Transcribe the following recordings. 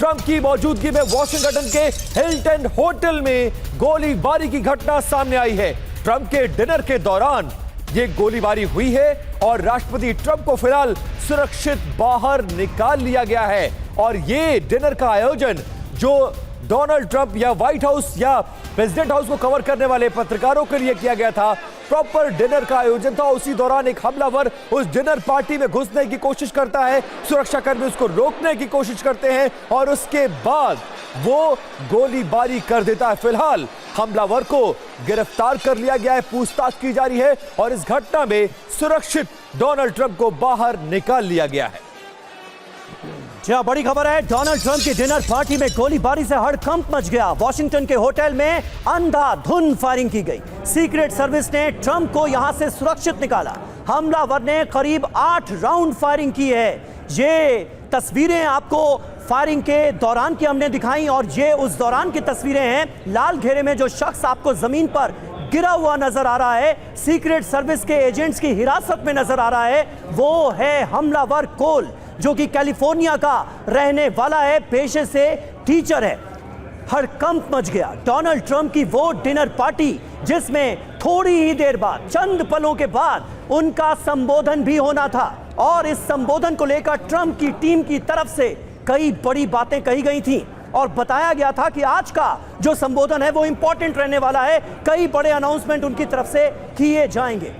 Trump की मौजूदगी में वॉशिंगटन के हिल्टन होटल में गोलीबारी की घटना सामने आई है। ट्रंप के डिनर के दौरान यह गोलीबारी हुई है और राष्ट्रपति ट्रंप को फिलहाल सुरक्षित बाहर निकाल लिया गया है। और यह डिनर का आयोजन जो डोनाल्ड ट्रंप या व्हाइट हाउस या प्रेसिडेंट हाउस को कवर करने वाले पत्रकारों के लिए किया गया था, प्रॉपर डिनर का आयोजन था। उसी दौरान एक हमलावर उस डिनर पार्टी में घुसने की कोशिश करता है, सुरक्षाकर्मी उसको रोकने की कोशिश करते हैं और उसके बाद वो गोलीबारी कर देता है। फिलहाल हमलावर को गिरफ्तार कर लिया गया है, पूछताछ की जा रही है और इस घटना में सुरक्षित डोनाल्ड ट्रंप को बाहर निकाल लिया गया है। बड़ी खबर है, डोनाल्ड ट्रंप की डिनर पार्टी में गोलीबारी से हड़कंप मच गया। वॉशिंगटन के होटल में अंधाधुंध फायरिंग की गई। सीक्रेट सर्विस ने ट्रंप को यहां से सुरक्षित निकाला। हमलावर ने करीब 8 राउंड फायरिंग की है। ये तस्वीरें आपको फायरिंग के दौरान की हमने दिखाई और ये उस दौरान की तस्वीरें हैं। लाल घेरे में जो शख्स आपको जमीन पर गिरा हुआ नजर आ रहा है, सीक्रेट सर्विस के एजेंट्स की हिरासत में नजर आ रहा है, वो है हमलावर कोल, जो कि कैलिफोर्निया का रहने वाला है, पेशे से टीचर है। हड़कंप मच गया। डोनाल्ड ट्रंप की वो डिनर पार्टी जिसमें थोड़ी ही देर बाद, चंद पलों के बाद उनका संबोधन भी होना था और इस संबोधन को लेकर ट्रंप की टीम की तरफ से कई बड़ी बातें कही गई थी और बताया गया था कि आज का जो संबोधन है वो इंपॉर्टेंट रहने वाला है। कई बड़े अनाउंसमेंट उनकी तरफ से किए जाएंगे।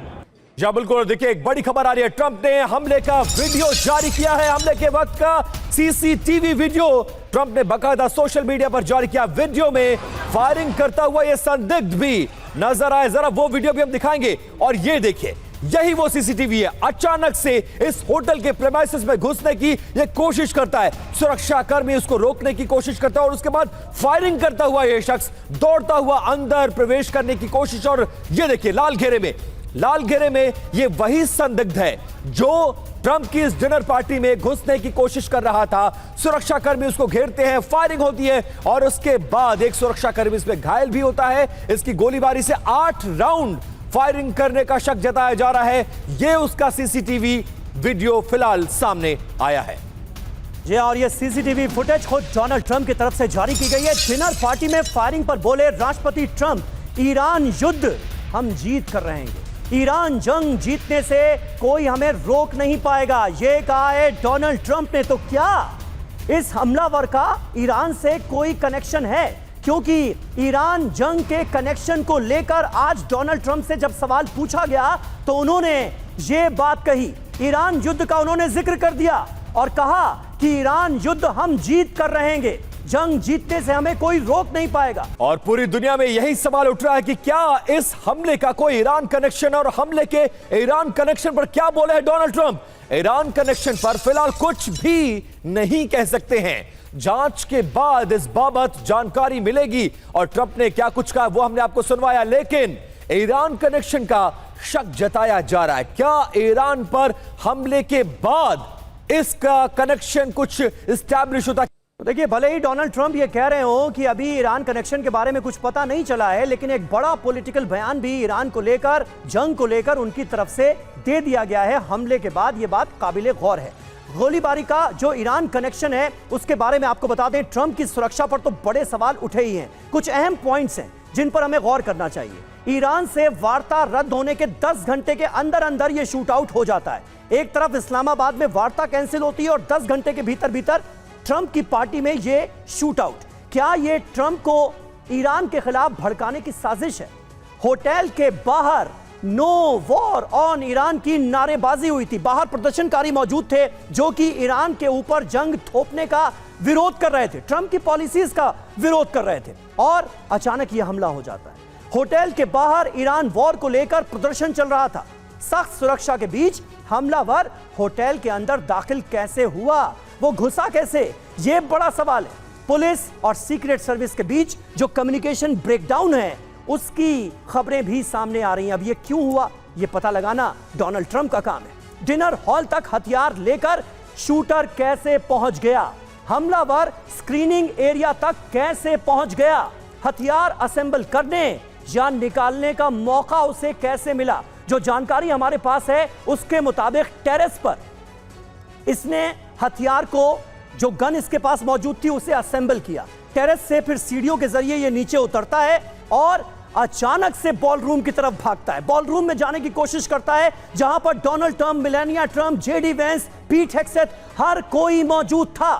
या बिल्कुल, देखिए एक बड़ी खबर आ रही है। ट्रंप ने हमले का वीडियो जारी किया है। हमले के वक्त का सीसीटीवी वीडियो ट्रंप ने बकायदा सोशल मीडिया पर जारी किया। वीडियो में फायरिंग करता हुआ यह संदिग्ध भी नजर आए। जरा वो वीडियो भी हम दिखाएंगे और ये देखिए, यही वो सीसीटीवी है। अचानक से इस होटल के प्रेमाइसेस में घुसने की यह कोशिश करता है, सुरक्षाकर्मी उसको रोकने की कोशिश करता है और उसके बाद फायरिंग करता हुआ यह शख्स दौड़ता हुआ अंदर प्रवेश करने की कोशिश। और ये देखिए लाल घेरे में ये वही संदिग्ध है जो ट्रंप की इस डिनर पार्टी में घुसने की कोशिश कर रहा था। सुरक्षाकर्मी उसको घेरते हैं, फायरिंग होती है और उसके बाद एक सुरक्षाकर्मी इसमें घायल भी होता है। इसकी गोलीबारी से 8 राउंड फायरिंग करने का शक जताया जा रहा है। यह उसका सीसीटीवी वीडियो फिलहाल सामने आया है। जी, और ये सीसीटीवी फुटेज खुद डोनाल्ड ट्रंप की तरफ से जारी की गई है। डिनर पार्टी में फायरिंग पर बोले राष्ट्रपति ट्रंप, ईरान युद्ध हम जीत कर रहेंगे। ईरान जंग जीतने से कोई हमें रोक नहीं पाएगा, यह कहा है डोनाल्ड ट्रंप ने। तो क्या इस हमलावर का ईरान से कोई कनेक्शन है? क्योंकि ईरान जंग के कनेक्शन को लेकर आज डोनाल्ड ट्रंप से जब सवाल पूछा गया तो उन्होंने ये बात कही। ईरान युद्ध का उन्होंने जिक्र कर दिया और कहा कि ईरान युद्ध हम जीत कर रहेंगे, जंग जीतने से हमें कोई रोक नहीं पाएगा। और पूरी दुनिया में यही सवाल उठ रहा है कि क्या इस हमले का कोई ईरान कनेक्शन, और हमले के ईरान कनेक्शन पर क्या बोले हैं डोनाल्ड ट्रंप? ईरान कनेक्शन पर फिलहाल कुछ भी नहीं कह सकते हैं। जांच के बाद इस बाबत जानकारी मिलेगी और ट्रंप ने क्या कुछ कहा वो हमने आपको सुनवाया। लेकिन ईरान कनेक्शन का शक जताया जा रहा है। क्या ईरान पर हमले के बाद इसका कनेक्शन कुछ एस्टैब्लिश होता? देखिए, भले ही डोनाल्ड ट्रंप ये कह रहे हो कि अभी ईरान कनेक्शन के बारे में कुछ पता नहीं चला है, लेकिन एक बड़ा पॉलिटिकल बयान भी ईरान को लेकर, जंग को लेकर उनकी तरफ से दे दिया गया है हमले के बाद। ये बात काबिले गौर है। गोलीबारी का जो ईरान कनेक्शन है उसके बारे में आपको बता दें, ट्रंप की सुरक्षा पर तो बड़े सवाल उठे ही हैं। कुछ अहम पॉइंट्स हैं जिन पर हमें गौर करना चाहिए। ईरान से वार्ता रद्द होने के 10 घंटे के अंदर अंदर यह शूट आउट हो जाता है। एक तरफ इस्लामाबाद में वार्ता कैंसिल होती है और 10 घंटे के भीतर भीतर ट्रंप की पार्टी में यह शूट आउट। क्या यह ट्रंप को ईरान के खिलाफ भड़काने की साजिश है? होटल के बाहर नो वॉर ऑन ईरान की नारेबाजी हुई थी। बाहर प्रदर्शनकारी मौजूद थे जो कि ईरान के ऊपर जंग थोपने का विरोध कर रहे थे, ट्रंप की पॉलिसीज का विरोध कर रहे थे और अचानक यह हमला हो जाता है। होटल के बाहर ईरान वॉर को लेकर प्रदर्शन चल रहा था। सख्त सुरक्षा के बीच हमलावर होटल के अंदर दाखिल कैसे हुआ, वो घुसा कैसे, यह बड़ा सवाल है। पुलिस और सीक्रेट सर्विस के बीच जो कम्युनिकेशन ब्रेकडाउन है उसकी खबरें भी सामने आ रही हैं। अब ये क्यों हुआ, ये पता लगाना डोनाल्ड ट्रंप का काम है। डिनर हॉल तक हथियार लेकर शूटर कैसे पहुंच गया? हमलावर स्क्रीनिंग एरिया तक कैसे पहुंच गया? हथियार असेंबल करने या निकालने का मौका उसे कैसे मिला? जो जानकारी हमारे पास है उसके मुताबिक टेरेस पर इसने हथियार को जो गन इसके पास मौजूद थी उसे असेंबल किया, टेरेस से फिर सीढ़ियों के जरिए ये नीचे उतरता है और अचानक से बॉल रूम की तरफ भागता है। बॉल रूम में जाने की कोशिश करता है जहां पर Donald Trump, Melania Trump, JD Vance, पीट हेग्सेथ, हर कोई मौजूद था।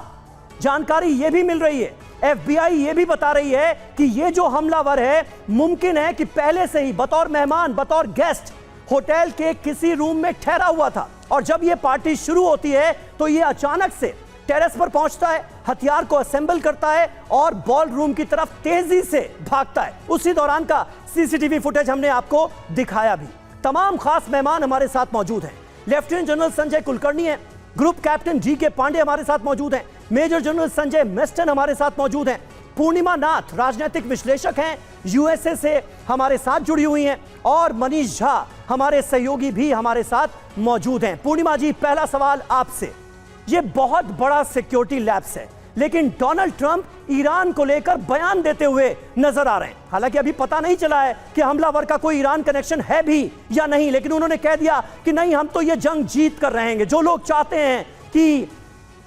जानकारी यह भी मिल रही है, एफबीआई यह भी बता रही है कि यह जो हमलावर है मुमकिन है कि पहले से ही बतौर मेहमान, बतौर गेस्ट होटल के किसी रूम में ठहरा हुआ था और जब यह पार्टी शुरू होती है तो यह अचानक से टेरेस पर पहुंचता है, हथियार को असेंबल करता है और बॉल रूम की तरफ तेजी से भागता है। उसी दौरान का सीसीटीवी फुटेज हमने आपको दिखाया भी। तमाम खास मेहमान हमारे साथ मौजूद हैं। लेफ्टिनेंट जनरल संजय कुलकर्णी हैं, ग्रुप कैप्टन जी.के. पांडे हमारे साथ मौजूद हैं, मेजर जनरल संजय मेस्टन हमारे साथ मौजूद हैं, पूर्णिमा नाथ राजनीतिक विश्लेषक हैं, यूएसए से हमारे साथ जुड़ी हुई हैं और मनीष झा हमारे सहयोगी भी हमारे साथ मौजूद हैं। पूर्णिमा जी, पहला सवाल आपसे। यह बहुत बड़ा सिक्योरिटी लैप्स है, लेकिन डोनाल्ड ट्रंप ईरान को लेकर बयान देते हुए नजर आ रहे हैं। हालांकि अभी पता नहीं चला है कि हमलावर का कोई ईरान कनेक्शन है भी या नहीं, लेकिन उन्होंने कह दिया कि नहीं, हम तो यह जंग जीत कर रहेंगे। जो लोग चाहते हैं कि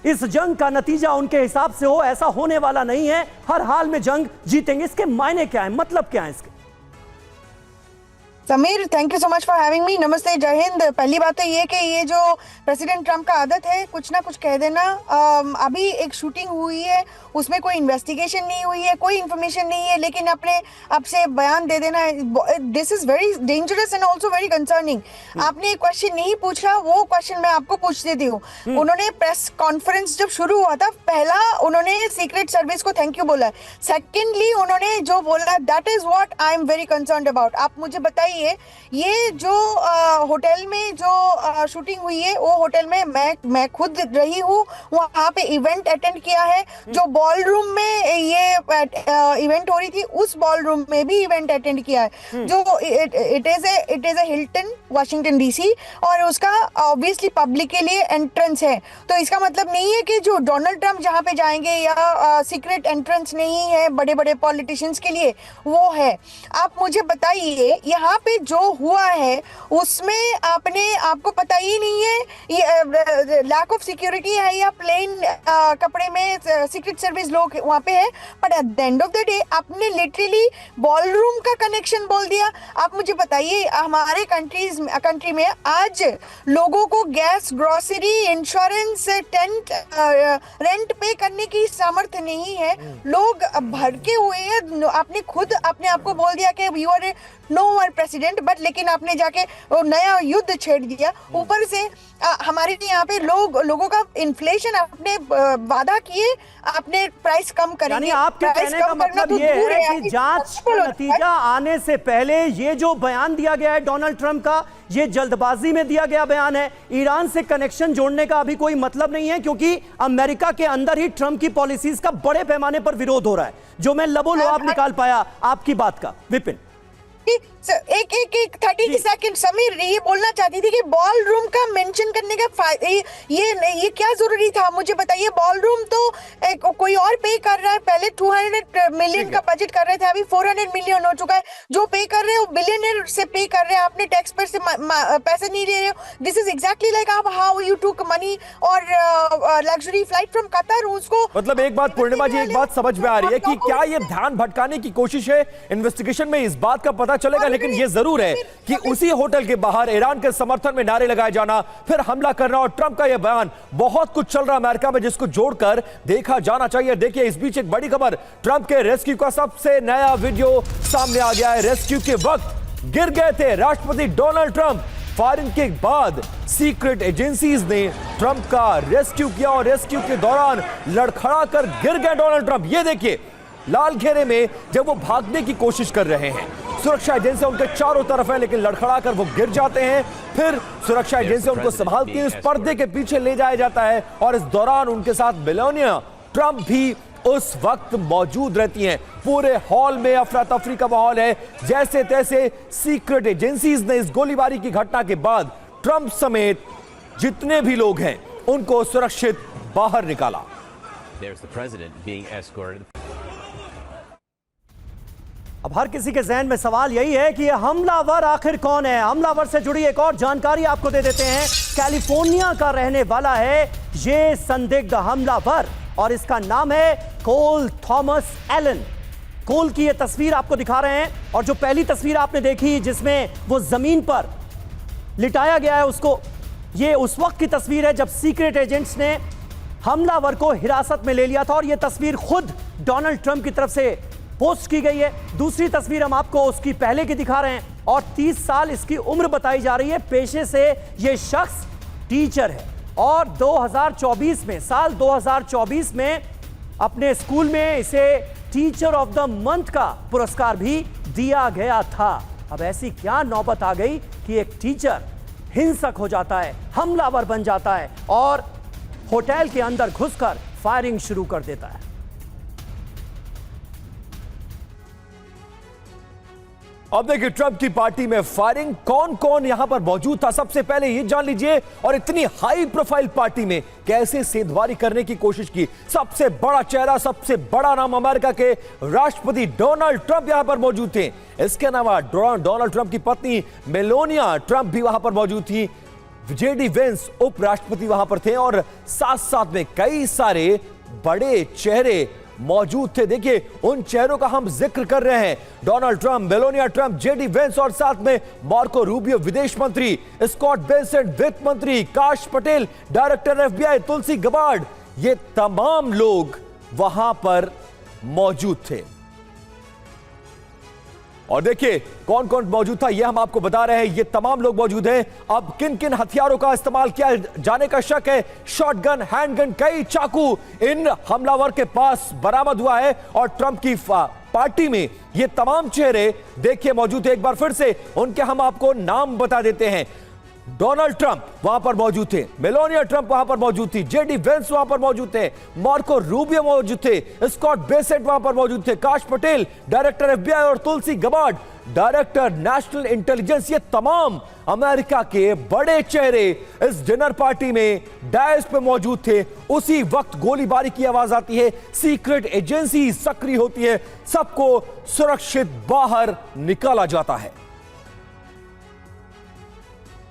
इस जंग का नतीजा उनके हिसाब से हो, ऐसा होने वाला नहीं है। हर हाल में जंग जीतेंगे। इसके मायने क्या है, मतलब क्या है इसके? Sameer, thank you so much for having me. नमस्ते, जय हिंद। पहली बात तो ये कि ये जो प्रेसिडेंट ट्रंप का आदत है कुछ ना कुछ कह देना। अभी एक शूटिंग हुई है, उसमें कोई इन्वेस्टिगेशन नहीं हुई है, कोई इन्फॉर्मेशन नहीं है, लेकिन अपने अब से बयान दे देना, this is very dangerous and also very concerning. आपने एक क्वेश्चन नहीं पूछा, वो क्वेश्चन मैं आपको पूछ देती हूँ। उन्होंने प्रेस कॉन्फ्रेंस जब शुरू हुआ था, पहला उन्होंने सीक्रेट सर्विस को थैंक यू बोला। सेकेंडली उन्होंने जो बोला, that is what I am very concerned about. आप मुझे बताइए, ये जो होटल में जो शूटिंग हुई है, वो होटल में मैं खुद रही हूँ, वहाँ पे इवेंट अटेंड किया है। जो बॉल रूम में ये इवेंट हो रही थी, उस बॉल रूम में भी इवेंट अटेंड किया है। जो it is a Hilton Washington DC, और उसका ऑब्वियसली पब्लिक के लिए एंट्रेंस है। तो इसका मतलब नहीं है कि जो डोनाल्ड ट्रंप जहाँ पे जाएंगे या सीक्रेट एंट्रेंस नहीं है बड़े बड़े पॉलिटिशियंस के लिए, वो है। आप मुझे बताइए, यहाँ पे जो हुआ है उसमें आपको पता ही नहीं है ये लैक ऑफ सिक्योरिटी है या प्लेन कपड़े में सीक्रेट सर्विस लोग वहाँ पे है, but at the end of the day आपने लिटरली बॉल रूम का कनेक्शन बोल दिया। आप मुझे बताइए, हमारे कंट्री में आज लोगों को gas, grocery, insurance, tent, rent पे करने की सामर्थ्य नहीं है। लोग भड़के हुए हैं। आपने खुद अपने आप को बोल दिया कि you are no one president, but लेकिन आपने जाके वो नया युद्ध छेड़ दिया। ऊपर से हमारे यहाँ पे लोगों का इन्फ्लेशन, आपने वादा किए आपने प्राइस कम करेंगे। यानी आपके कहने का मतलब ये है कि जांच का नतीजा आने से पहले ये जो बयान दिया गया है डोनाल्ड ट्रंप का, ये जल्दबाजी में दिया गया बयान है। ईरान से कनेक्शन जोड़ने का अभी कोई मतलब नहीं है, क्योंकि अमेरिका के अंदर ही ट्रंप की पॉलिसीज का बड़े पैमाने पर विरोध हो रहा है, जो मैं लबोलबाब निकाल पाया आपकी बात का। विपिन, एक 30 सेकंड समीर, ये बोलना चाहती थी कि बॉल रूम का मेंशन करने का ये क्या जरूरी था, मुझे बताइए। बॉल रूम तो कोई और पे कर रहा है। पहले 200 मिलियन का बजट कर रहे थे, अभी 400 मिलियन हो चुका है। जो पे कर रहे हो बिलियनर से पे कर रहे हैं, आपने टैक्स पेयर से पैसे नहीं ले रहे हो। दिस इज एग्जैक्टली लाइक आप हाउ यू टूक मनी और लग्जरी फ्लाइट फ्रॉम कतर। उसको मतलब एक बात पूर्णिमा जी, एक बात समझ में आ रही है कि क्या ये ध्यान भटकाने की कोशिश है? इन्वेस्टिगेशन में इस बात का पता चलेगा, लेकिन यह जरूर है कि उसी होटल के बाहर ईरान के समर्थन में नारे लगाए जाना, फिर हमला करना और ट्रंप का यह बयान, बहुत कुछ चल रहा है अमेरिका में जिसको जोड़कर देखा जाना चाहिए। देखिए, इस बीच एक बड़ी खबर, ट्रंप के रेस्क्यू का सबसे नया वीडियो सामने आ गया है। रेस्क्यू के वक्त गिर गए थे राष्ट्रपति डोनाल्ड ट्रंप। फायरिंग के बाद सीक्रेट एजेंसीज ने ट्रंप का रेस्क्यू किया और रेस्क्यू के दौरान लड़खड़ाकर गिर गए डोनाल्ड ट्रंप। यह देखिए, लाल घेरे में जब वो भागने की कोशिश कर रहे हैं, सुरक्षा एजेंसियां उनके चारों तरफ है, लेकिन लड़खड़ाकर वो गिर जाते हैं। फिर सुरक्षा एजेंसियां उनको संभालती हैं, उस पर्दे के पीछे ले जाया जाता है और इस दौरान उनके साथ मेलानिया ट्रंप भी उस वक्त मौजूद रहती हैं। पूरे हॉल में अफरा तफरी का माहौल है। जैसे तैसे सीक्रेट एजेंसीज ने इस गोलीबारी की घटना के बाद ट्रंप समेत जितने भी लोग हैं उनको सुरक्षित बाहर निकाला। अब हर किसी के जहन में सवाल यही है कि यह हमलावर आखिर कौन है। हमलावर से जुड़ी एक और जानकारी आपको दे देते हैं। कैलिफोर्निया का रहने वाला है ये संदिग्ध हमलावर, और इसका नाम है कोल थॉमस एलन। कोल की ये तस्वीर आपको दिखा रहे हैं, और जो पहली तस्वीर आपने देखी जिसमें वो जमीन पर लिटाया गया है उसको, ये उस वक्त की तस्वीर है जब सीक्रेट एजेंट्स ने हमलावर को हिरासत में ले लिया था, और ये तस्वीर खुद डोनाल्ड ट्रंप की तरफ से पोस्ट की गई है। दूसरी तस्वीर हम आपको उसकी पहले की दिखा रहे हैं, और 30 साल इसकी उम्र बताई जा रही है। पेशे से ये शख्स टीचर है, और 2024 में, साल 2024 में अपने स्कूल में इसे टीचर ऑफ द मंथ का पुरस्कार भी दिया गया था। अब ऐसी क्या नौबत आ गई कि एक टीचर हिंसक हो जाता है, हमलावर बन जाता है, और होटल के अंदर घुसकर फायरिंग शुरू कर देता है। अब देखिए ट्रंप की पार्टी में फायरिंग, कौन कौन यहां पर मौजूद था, सबसे पहले ये जान लीजिए। और इतनी हाई प्रोफाइल पार्टी में कैसे सेंधमारी करने की कोशिश की। सबसे बड़ा चेहरा, सबसे बड़ा नाम अमेरिका के राष्ट्रपति डोनाल्ड ट्रंप यहां पर मौजूद थे। इसके अलावा डोनाल्ड ट्रंप की पत्नी मेलानिया ट्रंप भी वहां पर मौजूद थी। जेडी वेंस उपराष्ट्रपति वहां पर थे, और साथ साथ में कई सारे बड़े चेहरे मौजूद थे। देखिए उन चेहरों का हम जिक्र कर रहे हैं, Donald Trump, Melania Trump, JD Vance, और साथ में मार्को रूबियो विदेश मंत्री, स्कॉट बेसेंट वित्त मंत्री, काश पटेल डायरेक्टर एफबीआई, तुलसी गबार्ड, ये तमाम लोग वहां पर मौजूद थे। और देखिए कौन कौन मौजूद था, यह हम आपको बता रहे हैं। ये तमाम लोग मौजूद हैं। अब किन किन हथियारों का इस्तेमाल किया जाने का शक है, शॉटगन, हैंडगन, कई चाकू इन हमलावर के पास बरामद हुआ है। और ट्रंप की पार्टी में ये तमाम चेहरे देखिए मौजूद है। एक बार फिर से उनके हम आपको नाम बता देते हैं। डोनाल्ड ट्रंप वहां पर मौजूद थे, मेलानिया ट्रंप वहां पर मौजूद थी, जेडी वेंस वहां पर मौजूद थे, मार्को रूबियो मौजूद थे, स्कॉट बेसेंट वहां पर मौजूद थे, काश पटेल डायरेक्टर एफबीआई, और तुलसी गबार्ड डायरेक्टर नेशनल इंटेलिजेंस। ये तमाम अमेरिका के बड़े चेहरे इस डिनर पार्टी में डायस पे मौजूद थे। उसी वक्त गोलीबारी की आवाज आती है, सीक्रेट एजेंसी सक्रिय होती है, सबको सुरक्षित बाहर निकाला जाता है।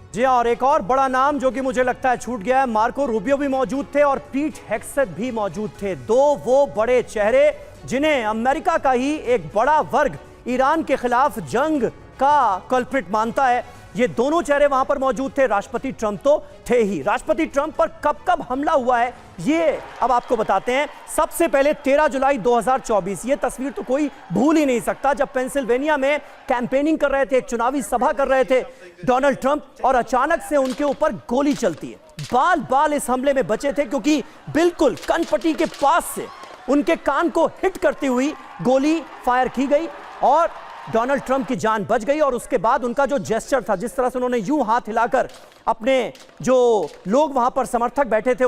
जी हाँ, और एक और बड़ा नाम जो कि मुझे लगता है छूट गया है, मार्को रूबियो भी मौजूद थे और पीट हेग्सेथ भी मौजूद थे। दो वो बड़े चेहरे जिन्हें अमेरिका का ही एक बड़ा वर्ग ईरान के खिलाफ जंग का कल्प्रिट मानता है, ये दोनों चेहरे वहां पर मौजूद थे। राष्ट्रपति ट्रंप तो थे ही। राष्ट्रपति ट्रंप पर कब कब हमला हुआ है ये अब आपको बताते हैं। सबसे पहले 13 जुलाई 2024, ये तस्वीर तो कोई भूल ही नहीं सकता, जब पेंसिल्वेनिया में कैंपेनिंग कर रहे थे, एक चुनावी सभा कर रहे थे डोनाल्ड ट्रंप, और अचानक से उनके ऊपर गोली चलती है। बाल बाल इस हमले में बचे थे, क्योंकि बिल्कुल कनपट्टी के पास से उनके कान को हिट करती हुई गोली फायर की गई, और डोनाल्ड ट्रंप की जान बच गई। और उसके बाद उनका जो जेस्चर था, जिस तरह से उन्होंने यूं हाथ हिलाकर अपने जो लोग वहां पर समर्थक बैठे थे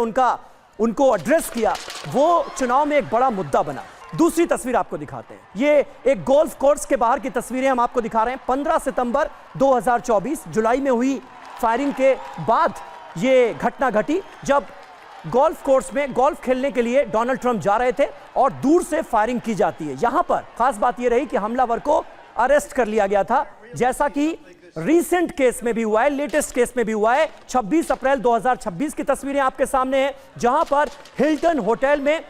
उनको एड्रेस किया, वो चुनाव में एक बड़ा मुद्दा बना। दूसरी तस्वीर आपको दिखाते हैं, ये एक गोल्फ कोर्स के बाहर की तस्वीरें हम आपको दिखा रहे हैं। 15 सितंबर 2024 जुलाई में हुई फायरिंग के बाद ये घटना घटी, जब गोल्फ कोर्स में गोल्फ खेलने के लिए डोनाल्ड ट्रंप जा रहे थे और दूर से फायरिंग की जाती है। यहां पर खास बात यह रही कि हमलावर को अरेस्ट कर लिया गया था, जैसा कि रीसेंट केस में भी हुआ है, लेटेस्ट केस में भी हुआ है। 26 अप्रैल 2026 की तस्वीरें आपके सामने हैं, जहां पर हिल्टन होटल में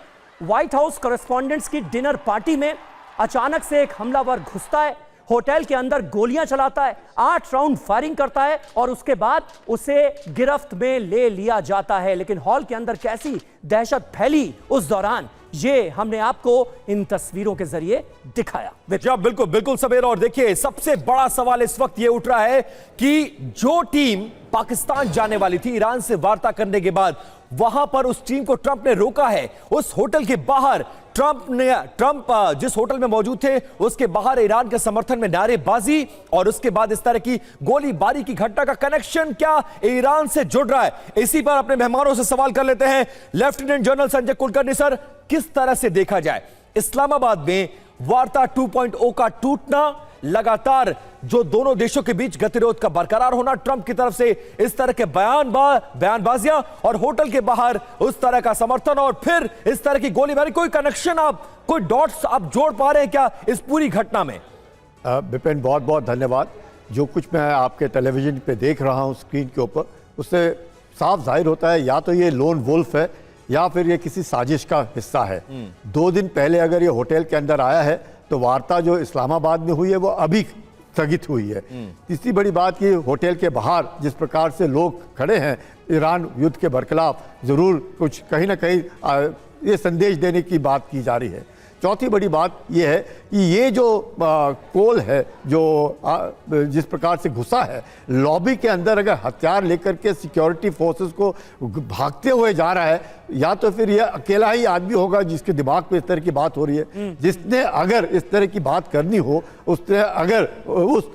व्हाइट हाउस कॉरेस्पॉन्डेंट्स की डिनर पार्टी में अचानक से एक हमलावर घुसता है, होटल के अंदर गोलियां चलाता है, 8 राउंड फायरिंग करता है, और उसके बाद उसे गिरफ्त में ले लिया जाता है। लेकिन हॉल के अंदर कैसी दहशत फैली उस दौरान, ये हमने आपको इन तस्वीरों के जरिए दिखाया। बिल्कुल बिल्कुल सवेर। और देखिए सबसे बड़ा सवाल इस वक्त ये उठ रहा है कि जो टीम पाकिस्तान जाने वाली थी ईरान से वार्ता करने के बाद, वहां पर उस टीम को ट्रंप ने रोका है। उस होटल के बाहर ट्रंप जिस होटल में मौजूद थे उसके बाहर ईरान के समर्थन में नारेबाजी, और उसके बाद इस तरह की गोलीबारी की घटना का कनेक्शन क्या ईरान से जुड़ रहा है, इसी पर अपने मेहमानों से सवाल कर लेते हैं। Lieutenant general Sanjay Kulkarni sir, किस तरह से देखा जाए इस्लामाबाद में वार्ता 2.0 का टूटना, लगातार जो दोनों देशों के बीच गतिरोध का बरकरार होना, ट्रंप की तरफ से इस तरह के बयानबाजियां, और होटल के बाहर उस तरह का समर्थन, और फिर इस तरह की गोलीबारी, कोई कनेक्शन आप, कोई डॉट्स आप जोड़ पा रहे हैं क्या इस पूरी घटना में? विपिन बहुत बहुत धन्यवाद। जो कुछ मैं आपके टेलीविजन पे देख रहा हूं स्क्रीन के ऊपर, उससे साफ जाहिर होता है या तो ये लोन वुल्फ है या फिर ये किसी साजिश का हिस्सा है। 2 दिन पहले अगर ये होटल के अंदर आया है तो वार्ता जो इस्लामाबाद में हुई है वो अभी स्थगित हुई है। तीसरी बड़ी बात कि होटल के बाहर जिस प्रकार से लोग खड़े हैं ईरान युद्ध के बरखिलाफ, ज़रूर कुछ कहीं ना कहीं ये संदेश देने की बात की जा रही है। चौथी बड़ी बात यह है कि ये जो कोल है जो जिस प्रकार से घुसा है लॉबी के अंदर, अगर हथियार लेकर के सिक्योरिटी फोर्सेस को भागते हुए जा रहा है, या तो फिर ये अकेला ही आदमी होगा जिसके दिमाग पे इस तरह की बात हो रही है। जिसने अगर इस तरह की बात करनी हो, उसने अगर उस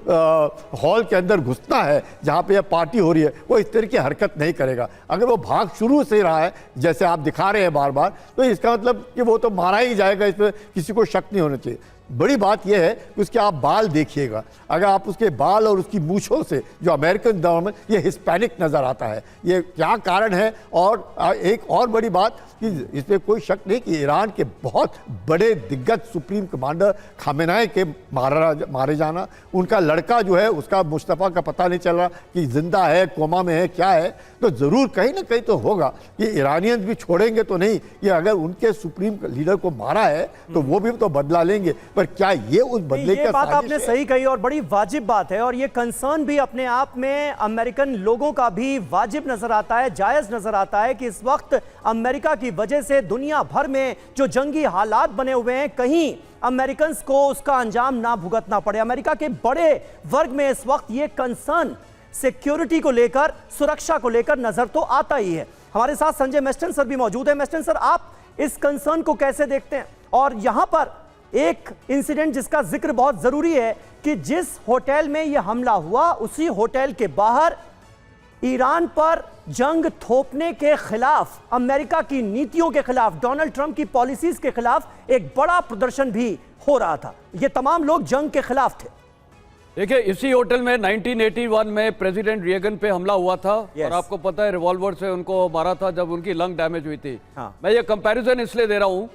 हॉल के अंदर घुसना है जहाँ पे यह पार्टी हो रही है, वो इस तरह की हरकत नहीं करेगा। अगर वो भाग शुरू से रहा है जैसे आप दिखा रहे हैं बार बार, तो इसका मतलब कि वो तो मारा ही जाएगा, इस पर किसी को शक नहीं होना चाहिए। बड़ी बात यह है कि उसके आप बाल देखिएगा, अगर आप उसके बाल और उसकी मूछों से जो अमेरिकन दौर में ये हिस्पैनिक नज़र आता है, ये क्या कारण है। और एक और बड़ी बात कि इसमें कोई शक नहीं कि ईरान के बहुत बड़े दिग्गज सुप्रीम कमांडर खामेनेई के मारे जाना, उनका लड़का जो है उसका मुस्तफ़ा का पता नहीं चल रहा कि जिंदा है, कोमा में है, क्या है, तो ज़रूर कहीं ना कहीं तो होगा कि ईरानियंस भी छोड़ेंगे तो नहीं कि अगर उनके सुप्रीम लीडर को मारा है तो वो भी तो बदला लेंगे। पर क्या ये उस बदले ये का बात साजिश आपने है? सही कही और बड़ी वाजिब बात है, और ये कंसर्न भी अपने आप में अमेरिकन लोगों का भी वाजिब नजर आता है, जायज नजर आता है कि इस वक्त अमेरिका की वजह से दुनिया भर में जो जंगी हालात बने हुए हैं, कहीं अमेरिकन को उसका अंजाम ना भुगतना पड़े। अमेरिका के बड़े वर्ग में इस वक्त ये कंसर्न सिक्योरिटी को लेकर, सुरक्षा को लेकर नजर तो आता ही है। हमारे साथ संजय मेस्टन सर भी मौजूद है। मेस्टन सर, आप इस कंसर्न को कैसे देखते हैं? और यहां पर एक इंसिडेंट जिसका जिक्र बहुत जरूरी है कि जिस होटल में यह हमला हुआ, उसी होटल के बाहर ईरान पर जंग थोपने के खिलाफ, अमेरिका की नीतियों के खिलाफ, डोनाल्ड ट्रंप की पॉलिसीज के खिलाफ एक बड़ा प्रदर्शन भी हो रहा था। ये तमाम लोग जंग के खिलाफ थे। देखिए, इसी होटल में 1981 में प्रेसिडेंट रिएगन पे हमला हुआ था। Yes. और आपको पता है रिवॉल्वर से उनको मारा था जब उनकी लंग डैमेज हुई थी। हाँ। मैं ये कंपैरिजन इसलिए दे रहा हूं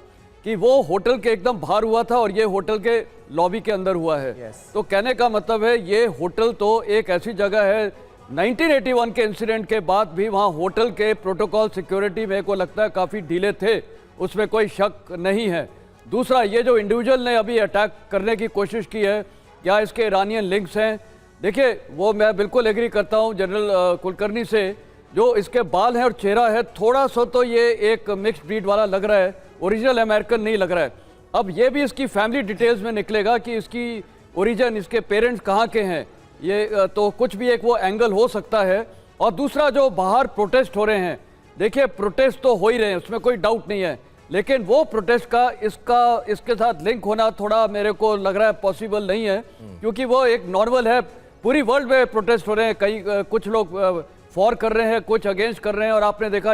कि वो होटल के एकदम बाहर हुआ था और ये होटल के लॉबी के अंदर हुआ है। Yes. तो कहने का मतलब है ये होटल तो एक ऐसी जगह है, 1981 के इंसिडेंट के बाद भी वहाँ होटल के प्रोटोकॉल सिक्योरिटी मेरे को लगता है काफ़ी ढीले थे, उसमें कोई शक नहीं है। दूसरा, ये जो इंडिविजुअल ने अभी अटैक करने की कोशिश की है, क्या इसके ईरानियन लिंक्स हैं? देखिए, वो मैं बिल्कुल एग्री करता हूँ जनरल कुलकर्णी से, जो इसके बाल हैं और चेहरा है, थोड़ा सा तो ये एक मिक्स्ड ब्रीड वाला लग रहा है, ओरिजिनल अमेरिकन नहीं लग रहा है। अब ये भी इसकी फैमिली डिटेल्स में निकलेगा कि इसकी ओरिजिन, इसके पेरेंट्स कहाँ के हैं, ये तो कुछ भी एक वो एंगल हो सकता है। और दूसरा, जो बाहर प्रोटेस्ट हो रहे हैं, देखिए प्रोटेस्ट तो हो ही रहे हैं, उसमें कोई डाउट नहीं है, लेकिन वो प्रोटेस्ट का इसके साथ लिंक होना थोड़ा मेरे को लग रहा है पॉसिबल नहीं है, क्योंकि वो एक नॉर्मल है। पूरी वर्ल्ड में प्रोटेस्ट हो रहे हैं, कई कुछ लोग फॉर कर रहे हैं, कुछ अगेंस्ट कर रहे हैं, और आपने देखा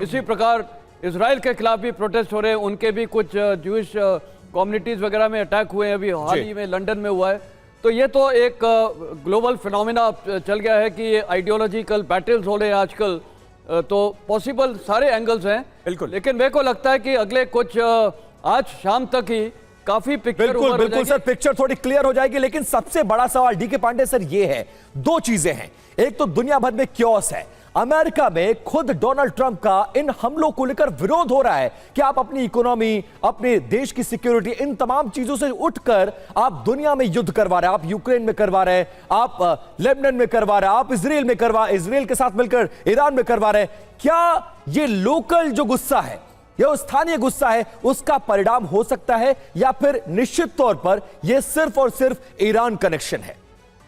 इसी प्रकार इजराइल के खिलाफ भी प्रोटेस्ट हो रहे हैं, उनके भी कुछ जूइश कम्युनिटीज़ वगैरह में अटैक हुए हैं, अभी हाल ही में लंदन में हुआ है। तो ये तो एक ग्लोबल फिनोमिना चल गया है कि ये आइडियोलॉजिकल बैटल्स हो रहे हैं आजकल, तो पॉसिबल सारे एंगल्स हैं बिल्कुल। लेकिन मेरे को लगता है कि अगले कुछ आज शाम तक ही काफी पिक्चर बिल्कुल सर, पिक्चर थोड़ी क्लियर हो जाएगी। लेकिन सबसे बड़ा सवाल डीके पांडे सर ये है, दो चीजें हैं। एक तो दुनिया भर में क्योस है, अमेरिका में खुद डोनाल्ड ट्रंप का इन हमलों को लेकर विरोध हो रहा है कि आप अपनी इकोनॉमी, अपने देश की सिक्योरिटी, इन तमाम चीजों से उठकर आप दुनिया में युद्ध करवा रहे हैं। आप यूक्रेन में करवा रहे हैं, आप लेबनान में करवा रहे हैं, आप इजराइल के साथ मिलकर ईरान में करवा रहे हैं। क्या ये लोकल जो गुस्सा है, यह स्थानीय गुस्सा है, उसका परिणाम हो सकता है, या फिर निश्चित तौर पर यह सिर्फ और सिर्फ ईरान कनेक्शन है?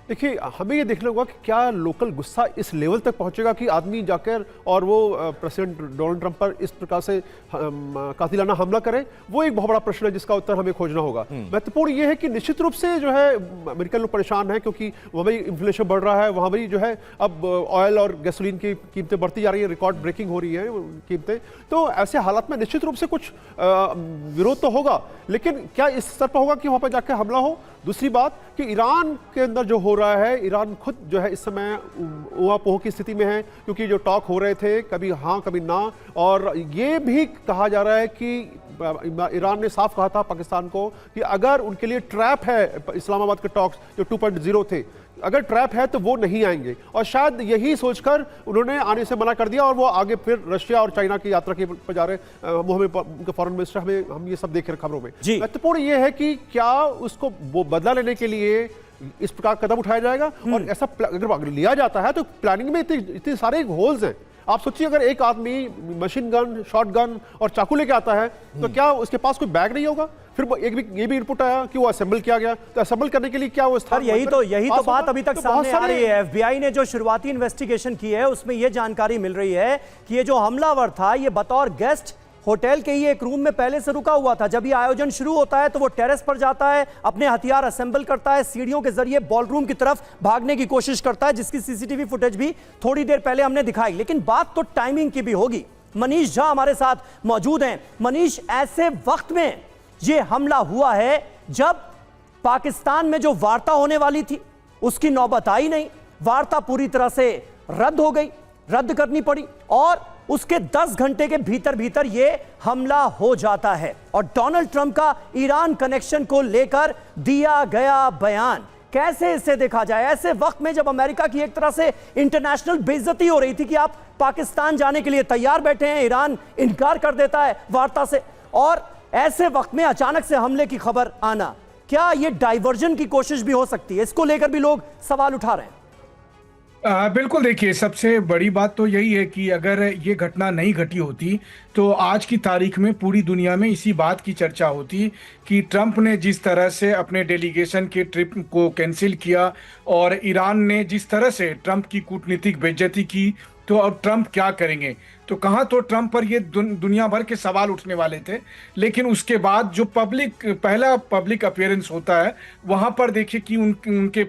देखिए, हमें ये देखना होगा कि क्या लोकल गुस्सा इस लेवल तक पहुंचेगा कि आदमी जाकर और वो प्रेसिडेंट डोनाल्ड ट्रंप पर इस प्रकार से कातिलाना हमला करे। वो एक बहुत बड़ा प्रश्न है जिसका उत्तर हमें खोजना होगा। महत्वपूर्ण ये है कि निश्चित रूप से जो है अमेरिकन लोग परेशान हैं, क्योंकि वहाँ भी इन्फ्लेशन बढ़ रहा है, वहाँ भी जो है अब ऑयल और गैसोलीन की कीमतें बढ़ती जा रही है, रिकॉर्ड ब्रेकिंग हो रही है कीमतें। तो ऐसे हालात में निश्चित रूप से कुछ विरोध तो होगा, लेकिन क्या इस स्तर पर होगा कि वहाँ पर जाकर हमला हो? दूसरी बात कि ईरान के अंदर जो हो रहा है, ईरान खुद जो है इस समय ऊहापोह की स्थिति में है, क्योंकि जो टॉक हो रहे थे कभी हाँ कभी ना, और ये भी कहा जा रहा है कि ईरान ने साफ कहा था पाकिस्तान को कि अगर उनके लिए ट्रैप है इस्लामाबाद के टॉक्स जो 2.0 थे, अगर ट्रैप है तो वो नहीं आएंगे, और शायद यही सोचकर उन्होंने आने से मना कर दिया और वो आगे फिर रशिया और चाइना की यात्रा के पर जा रहे हैं। वो हमें उनके फॉरेन मिनिस्टर, हमें हम ये सब देख रहे खबरों में। महत्वपूर्ण ये है कि क्या उसको बदला लेने के लिए इस प्रकार कदम उठाया जाएगा, और ऐसा अगर लिया जाता है तो प्लानिंग में इतने सारे होल्स हैं। आप सोचिए अगर एक आदमी मशीन गन, शॉट गन और चाकू लेके आता है तो क्या उसके पास कोई बैग नहीं होगा? फिर ये भी रिपोर्ट आया कि वो असेंबल किया गया, तो असेंबल करने के लिए क्या वो स्थान, यही तो बात अभी तक सामने आ रही है। एफबीआई ने जो शुरुआती इन्वेस्टिगेशन की है उसमें यह जानकारी मिल रही है कि ये जो हमलावर था ये बतौर गेस्ट होटल के ही एक रूम में पहले से रुका हुआ था। जब ये आयोजन शुरू होता है तो वो टेरेस पर जाता है, अपने हथियार असेंबल करता है, सीढ़ियों के जरिए बॉलरूम की तरफ भागने की कोशिश करता है, जिसकी सीसीटीवी फुटेज भी थोड़ी देर पहले हमने दिखाई। लेकिन बात तो टाइमिंग की भी होगी। मनीष झा हमारे साथ मौजूद हैं। मनीष, ऐसे वक्त में ये हमला हुआ है जब पाकिस्तान में जो वार्ता होने वाली थी उसकी नौबत आई नहीं, वार्ता पूरी तरह से रद्द हो गई, रद्द करनी पड़ी, और उसके 10 घंटे के भीतर भीतर यह हमला हो जाता है। और डोनाल्ड ट्रंप का ईरान कनेक्शन को लेकर दिया गया बयान, कैसे इसे देखा जाए ऐसे वक्त में जब अमेरिका की एक तरह से इंटरनेशनल बेइज्जती हो रही थी कि आप पाकिस्तान जाने के लिए तैयार बैठे हैं, ईरान इनकार कर देता है वार्ता से, और ऐसे वक्त में अचानक से हमले की खबर आना, क्या यह डाइवर्जन की कोशिश भी हो सकती है? इसको लेकर भी लोग सवाल उठा रहे हैं। बिल्कुल, देखिए सबसे बड़ी बात तो यही है कि अगर ये घटना नहीं घटी होती तो आज की तारीख में पूरी दुनिया में इसी बात की चर्चा होती कि ट्रंप ने जिस तरह से अपने डेलीगेशन के ट्रिप को कैंसिल किया और ईरान ने जिस तरह से ट्रंप की कूटनीतिक बेइज्जती की, तो अब ट्रंप क्या करेंगे? तो कहाँ तो ट्रंप पर ये दुनिया भर के सवाल उठने वाले थे। लेकिन उसके बाद जो पहला पब्लिक अपीयरेंस होता है वहां पर देखिए कि उनके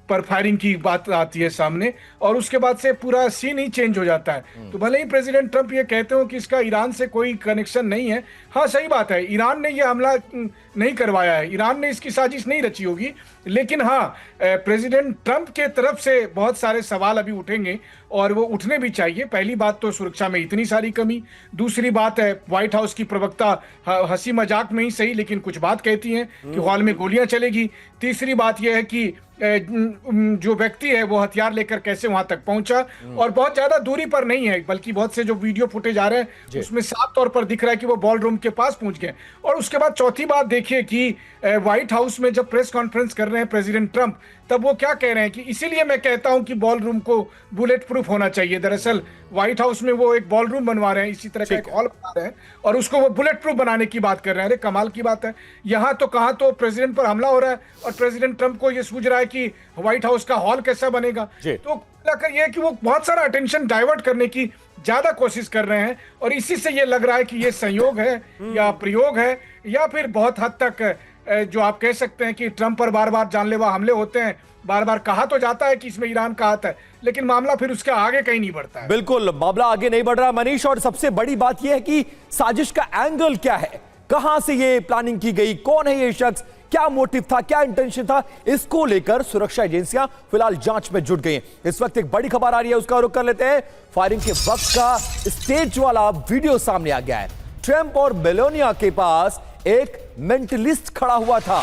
पर फायरिंग की बात आती है सामने, और उसके बाद से पूरा सीन ही चेंज हो जाता है। तो भले ही प्रेसिडेंट ट्रंप ये कहते हो कि इसका ईरान से कोई कनेक्शन नहीं है, हाँ सही बात है, ईरान ने ये हमला नहीं करवाया है, ईरान ने इसकी साजिश नहीं रची होगी, लेकिन हाँ प्रेसिडेंट ट्रंप के तरफ से बहुत सारे सवाल अभी उठेंगे और वो उठने भी चाहिए। पहली बात तो सुरक्षा में इतनी सारी कमी, दूसरी बात है व्हाइट हाउस की प्रवक्ता हंसी मजाक में ही सही लेकिन कुछ बात कहती हैं कि हॉल में गोलियां चलेगी, तीसरी बात यह है कि जो व्यक्ति है वो हथियार लेकर कैसे वहां तक पहुंचा, और बहुत ज्यादा दूरी पर नहीं है, बल्कि बहुत से जो वीडियो फुटेज आ रहे हैं उसमें साफ तौर पर दिख रहा है कि वो बॉल रूम के पास पहुंच गए। और उसके बाद चौथी बात देखिए कि व्हाइट हाउस में जब प्रेस कॉन्फ्रेंस कर रहे हैं प्रेसिडेंट ट्रंप, तब वो क्या कह रहे हैं कि इसीलिए मैं कहता हूं कि बॉल रूम को बुलेट प्रूफ होना चाहिए। दरअसल व्हाइट हाउस में वो एक बॉल रूम बनवा रहे हैं, इसी तरह का एक हॉल बना रहे हैं, और उसको वो बुलेट प्रूफ बनाने की बात कर रहे हैं। अरे कमाल की बात है, यहाँ तो कहाँ तो प्रेसिडेंट पर हमला हो रहा है और प्रेसिडेंट ट्रंप को ये सूझ रहा है कि व्हाइट हाउस का हॉल कैसा बनेगा। तो ये कि वो बहुत सारा अटेंशन डाइवर्ट करने की ज्यादा कोशिश कर रहे हैं, और इसी से ये लग रहा है कि ये संयोग है या प्रयोग है, या फिर बहुत हद तक जो आप कह सकते हैं कि ट्रंप पर बार बार जानलेवा हमले होते हैं, बार बार कहा तो जाता है कि इसमें ईरान का हाथ है, लेकिन मामला फिर उसके आगे कहीं नहीं बढ़ता है। बिल्कुल, मामला आगे नहीं बढ़ रहा मनीष, और सबसे बड़ी बात यह है कि साजिश का एंगल क्या है, कहां से ये प्लानिंग की गई, कौन है ये शख्स, क्या मोटिव था, क्या इंटेंशन था, इसको लेकर सुरक्षा एजेंसियां फिलहाल जांच में जुट गई हैं। इस वक्त एक बड़ी खबर आ रही है, उसका रुख कर लेते हैं। फायरिंग के वक्त का स्टेज वाला वीडियो सामने आ गया है। ट्रंप और मेलानिया के पास एक मेंटलिस्ट खड़ा हुआ था।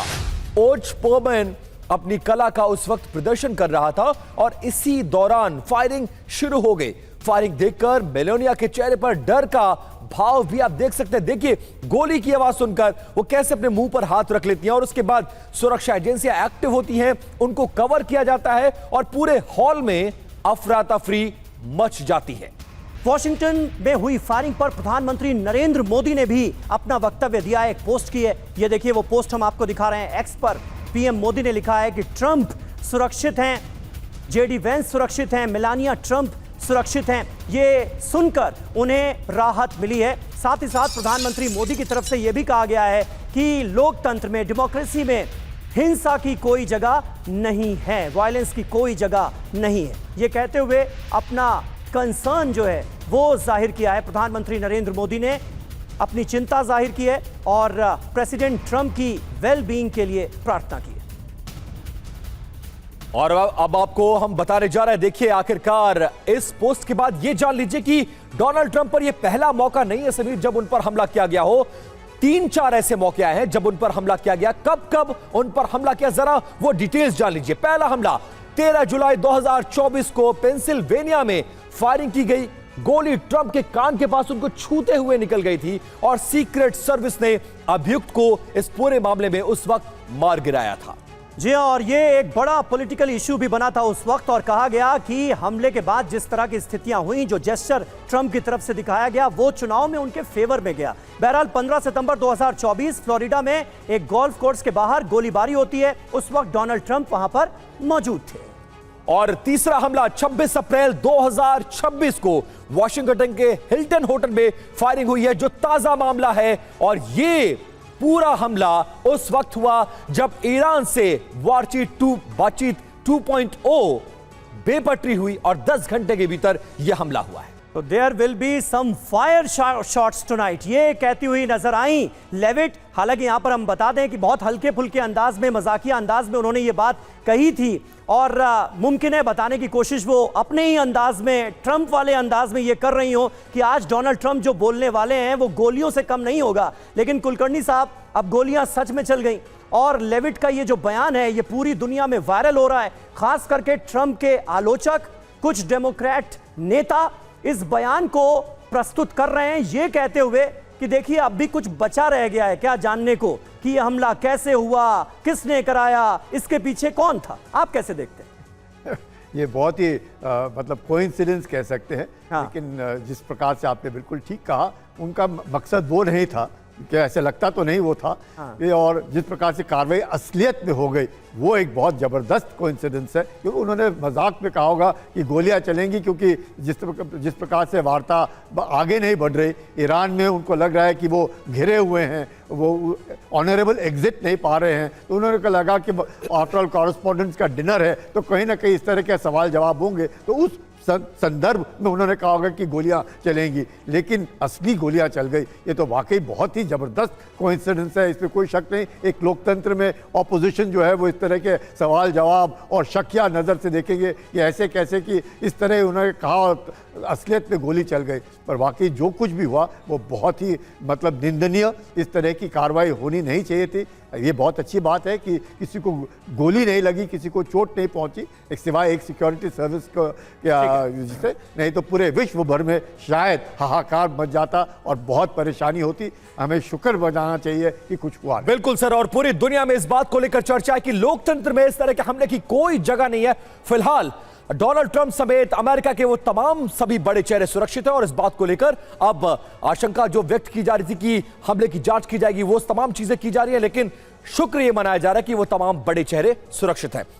ओज पर्मन अपनी कला का उस वक्त प्रदर्शन कर रहा था और इसी दौरान फायरिंग शुरू हो गई। फायरिंग देखकर मेलानिया के चेहरे पर डर का भाव भी आप देख सकते हैं। देखिए गोली की आवाज सुनकर वो कैसे अपने मुंह पर हाथ रख लेती हैं, और उसके बाद सुरक्षा एजेंसियां एक्टिव होती हैं, उनको कवर किया जाता है और पूरे हॉल में अफरा तफरी मच जाती है। वॉशिंगटन में हुई फायरिंग पर प्रधानमंत्री नरेंद्र मोदी ने भी अपना वक्तव्य दिया, एक पोस्ट की है। ये देखिए वो पोस्ट हम आपको दिखा रहे हैं। एक्स पर पीएम मोदी ने लिखा है कि ट्रंप सुरक्षित हैं, जेडी वेंस सुरक्षित हैं, मेलानिया ट्रंप सुरक्षित हैं। ये सुनकर उन्हें राहत मिली है। साथ ही साथ प्रधानमंत्री मोदी की तरफ से यह भी कहा गया है कि लोकतंत्र में, डेमोक्रेसी में हिंसा की कोई जगह नहीं है, वायलेंस की कोई जगह नहीं है। ये कहते हुए अपना कंसर्न जो है वो जाहिर किया है। प्रधानमंत्री नरेंद्र मोदी ने अपनी चिंता जाहिर की है और प्रेसिडेंट ट्रंप की वेल बीइंग के लिए प्रार्थना की है। और अब आपको हम बताने जा रहे हैं, देखिए आखिरकार इस पोस्ट के बाद ये जान लीजिए कि डोनाल्ड ट्रंप पर यह पहला मौका नहीं है समीर जब उन पर हमला किया गया हो। 3-4 ऐसे मौके आए हैं जब उन पर हमला किया गया। कब कब उन पर हमला किया, जरा वो डिटेल्स जान लीजिए। पहला हमला 13 जुलाई 2024 को पेंसिल्वेनिया में फायरिंग की गई। गोली ट्रंप के कान के पास उनको छूते हुए निकल गई थी और सीक्रेट सर्विस ने अभियुक्त को इस पूरे मामले में उस वक्त मार गिराया था। जी हाँ, और ये एक बड़ा पॉलिटिकल इश्यू भी बना था उस वक्त, और कहा गया कि हमले के बाद जिस तरह की स्थितियां हुई, जो जेस्चर ट्रंप की तरफ से दिखाया गया, वो चुनाव में उनके फेवर में गया। बहरहाल 15 सितंबर 2024 फ्लोरिडा में एक गोल्फ कोर्स के बाहर गोलीबारी होती है। उस वक्त डोनाल्ड ट्रंप वहां पर मौजूद थे। और तीसरा हमला 26 अप्रैल 2026 को वॉशिंगटन के हिल्टन होटल में फायरिंग हुई है, जो ताजा मामला है। और ये पूरा हमला उस वक्त हुआ जब ईरान से बातचीत 2.0 बेपटरी हुई और 10 घंटे के भीतर यह हमला हुआ है। तो there will be some fire shots tonight, ये कहती हुई नजर आई लेविट। हालांकि यहां पर हम बता दें कि बहुत हल्के फुल्के अंदाज में, मजाकिया अंदाज में उन्होंने ये बात कही थी, और मुमकिन है बताने की कोशिश वो अपने ही अंदाज में, ट्रंप वाले अंदाज में ये कर रही हो कि आज डोनाल्ड ट्रंप जो बोलने वाले हैं वो गोलियों से कम नहीं होगा। लेकिन कुलकर्णी साहब, अब गोलियां सच में चल गई, और लेविट का ये जो बयान है ये पूरी दुनिया में वायरल हो रहा है। खास करके ट्रंप के आलोचक, कुछ डेमोक्रेट नेता इस बयान को प्रस्तुत कर रहे हैं ये कहते हुए कि देखिए अब भी कुछ बचा रह गया है क्या जानने को कि यह हमला कैसे हुआ, किसने कराया, इसके पीछे कौन था। आप कैसे देखते हैं? ये बहुत ही मतलब कोइंसिडेंस कह सकते हैं। हाँ। लेकिन जिस प्रकार से आपने बिल्कुल ठीक कहा, उनका मकसद वो नहीं था, क्या ऐसे लगता तो नहीं वो था। हाँ। ये और जिस प्रकार से कार्रवाई असलियत में हो गई वो एक बहुत ज़बरदस्त कोइंसिडेंस है, क्योंकि उन्होंने मजाक में कहा होगा कि गोलियां चलेंगी, क्योंकि जिस प्रकार से वार्ता आगे नहीं बढ़ रही, ईरान में उनको लग रहा है कि वो घिरे हुए हैं, वो ऑनरेबल एग्जिट नहीं पा रहे हैं, तो उन्होंने लगा कि आफ्टर ऑल कॉरेस्पॉन्डेंट्स का डिनर है तो कहीं ना कहीं इस तरह के सवाल जवाब होंगे, तो उस संदर्भ में उन्होंने कहा होगा कि गोलियां चलेंगी। लेकिन असली गोलियां चल गई। ये तो वाकई बहुत ही ज़बरदस्त कोइंसिडेंस है, इसमें कोई शक नहीं। एक लोकतंत्र में ऑपोजिशन जो है वो इस तरह के सवाल जवाब और शकिया नज़र से देखेंगे कि ऐसे कैसे, कि इस तरह उन्होंने कहा असलियत में गोली चल गई। पर वाकई जो कुछ भी हुआ वो बहुत ही मतलब निंदनीय, इस तरह की कार्रवाई होनी नहीं चाहिए थी। ये बहुत अच्छी बात है कि किसी को गोली नहीं लगी, किसी को चोट नहीं पहुंची, एक सिवाय एक सिक्योरिटी सर्विस को जिससे, नहीं तो पूरे विश्व भर में शायद हाहाकार मच जाता और बहुत परेशानी होती। हमें शुक्र मनाना चाहिए कि कुछ हुआ। बिल्कुल सर, और पूरी दुनिया में इस बात को लेकर चर्चा है कि लोकतंत्र में इस तरह के हमले की कोई जगह नहीं है। फिलहाल डोनाल्ड ट्रंप समेत अमेरिका के वो तमाम सभी बड़े चेहरे सुरक्षित हैं, और इस बात को लेकर अब आशंका जो व्यक्त की जा रही थी कि हमले की जांच की जाएगी, वो तमाम चीजें की जा रही है। लेकिन शुक्र ये मनाया जा रहा है कि वो तमाम बड़े चेहरे सुरक्षित हैं।